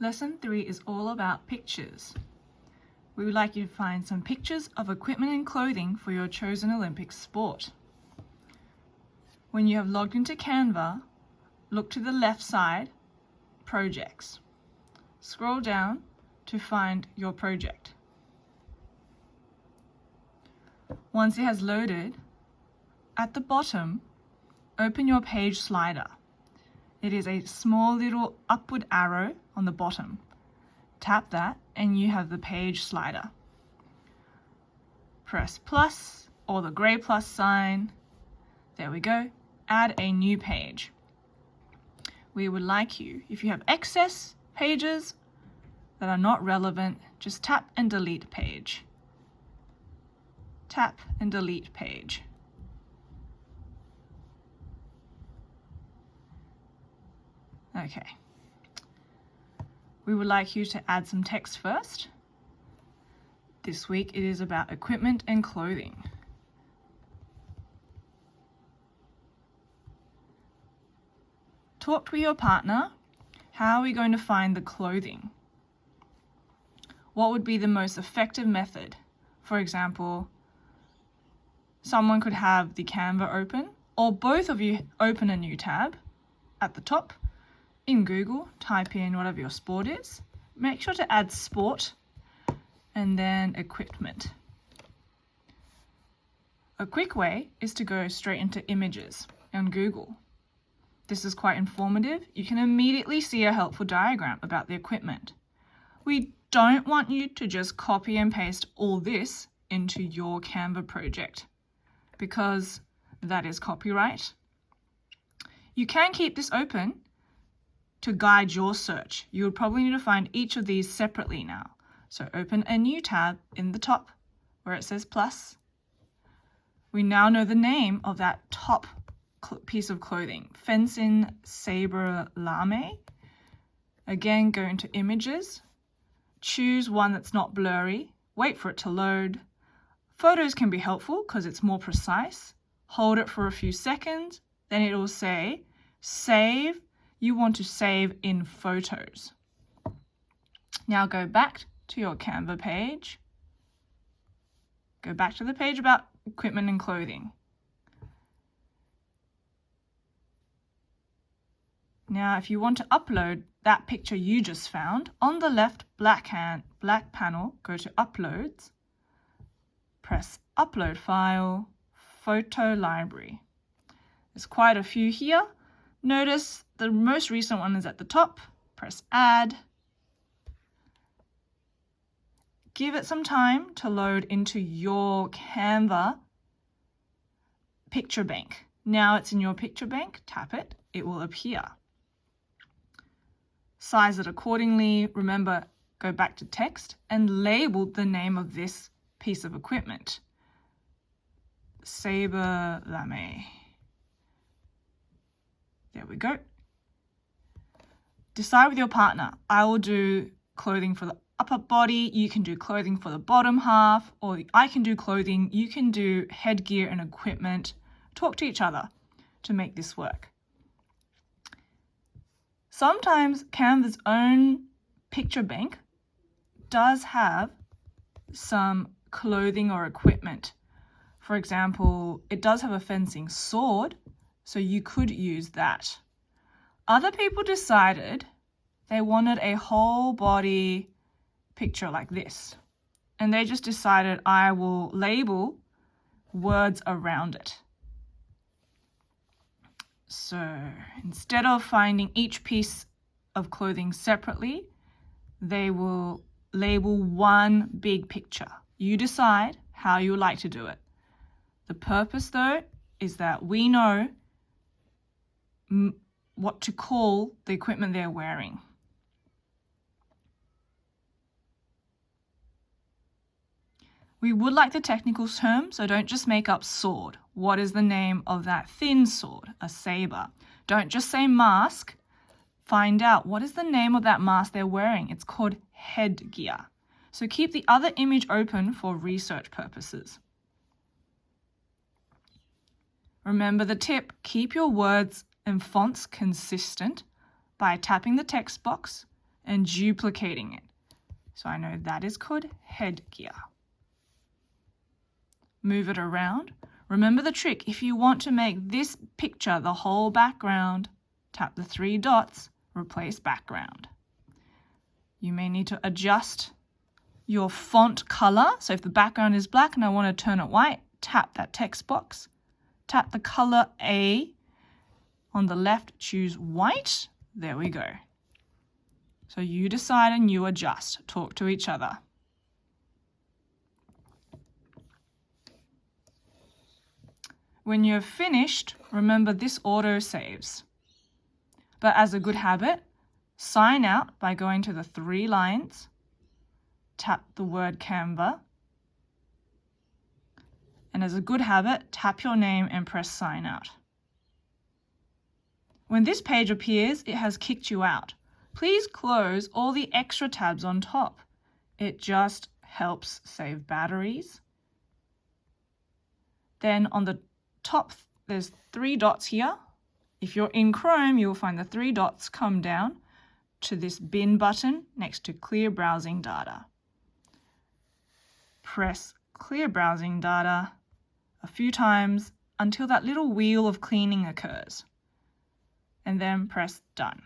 Lesson 3 is all about pictures. We would like you to find some pictures of equipment and clothing for your chosen Olympic sport. When you have logged into Canva, look to the left side, Projects. Scroll down to find your project. Once it has loaded, at the bottom, open your page slider. It is a small little upward arrow on the bottom. Tap that and you have the page slider. Press plus or the grey plus sign. There we go. Add a new page. We would like you, if you have excess pages that are not relevant, just tap and delete page. Tap and delete page. Okay. We would like you to add some text first. This week it is about equipment and clothing. Talk with your partner. How are we going to find the clothing? What would be the most effective method? For example, someone could have the Canva open, or both of you open a new tab at the top. In Google, type in whatever your sport is. Make sure to add sport and then equipment. A quick way is to go straight into images on Google. This is quite informative. You can immediately see a helpful diagram about the equipment. We don't want you to just copy and paste all this into your Canva project because that is copyright. You can keep this open to guide your search. You would probably need to find each of these separately now. So open a new tab in the top where it says plus. We now know the name of that top piece of clothing, Fencing Sabre Lame. Again, go into images, choose one that's not blurry, wait for it to load. Photos can be helpful because it's more precise. Hold it for a few seconds, then it will say save. You want to save in photos. Now go back to your Canva page. Go back to the page about equipment and clothing. Now, if you want to upload that picture you just found, on the left black panel, go to Uploads, press Upload File, Photo Library. There's quite a few here. Notice the most recent one is at the top. Press Add. Give it some time to load into your Canva picture bank. Now it's in your picture bank. Tap it. It will appear. Size it accordingly. Remember, go back to text and label the name of this piece of equipment. Sabre Lame. There we go. Decide with your partner. I will do clothing for the upper body. You can do clothing for the bottom half, or I can do clothing. You can do headgear and equipment. Talk to each other to make this work. Sometimes Canva's own picture bank does have some clothing or equipment. For example, it does have a fencing sword, so you could use that. Other people decided they wanted a whole body picture like this, and they just decided I will label words around it. So instead of finding each piece of clothing separately, they will label one big picture. You decide how you would like to do it. The purpose, though, is that we know what to call the equipment they're wearing. We would like the technical term, so don't just make up sword. What is the name of that thin sword? A saber. Don't just say mask. Find out what is the name of that mask they're wearing. It's called headgear. So keep the other image open for research purposes. Remember the tip, keep your words and fonts consistent by tapping the text box and duplicating it. So I know that is called headgear. Move it around. Remember the trick. If you want to make this picture the whole background, tap the 3 dots, replace background. You may need to adjust your font color. So if the background is black and I want to turn it white, tap that text box. Tap the color A. On the left, choose white. There we go. So you decide and you adjust. Talk to each other. When you're finished, remember this auto saves. But as a good habit, sign out by going to the 3 lines, tap the word Canva, and as a good habit, tap your name and press sign out. When this page appears, it has kicked you out. Please close all the extra tabs on top. It just helps save batteries. Then on the top, there's 3 dots here. If you're in Chrome, you'll find the 3 dots come down to this bin button next to Clear Browsing Data. Press Clear Browsing Data a few times until that little wheel of cleaning occurs, and then press Done.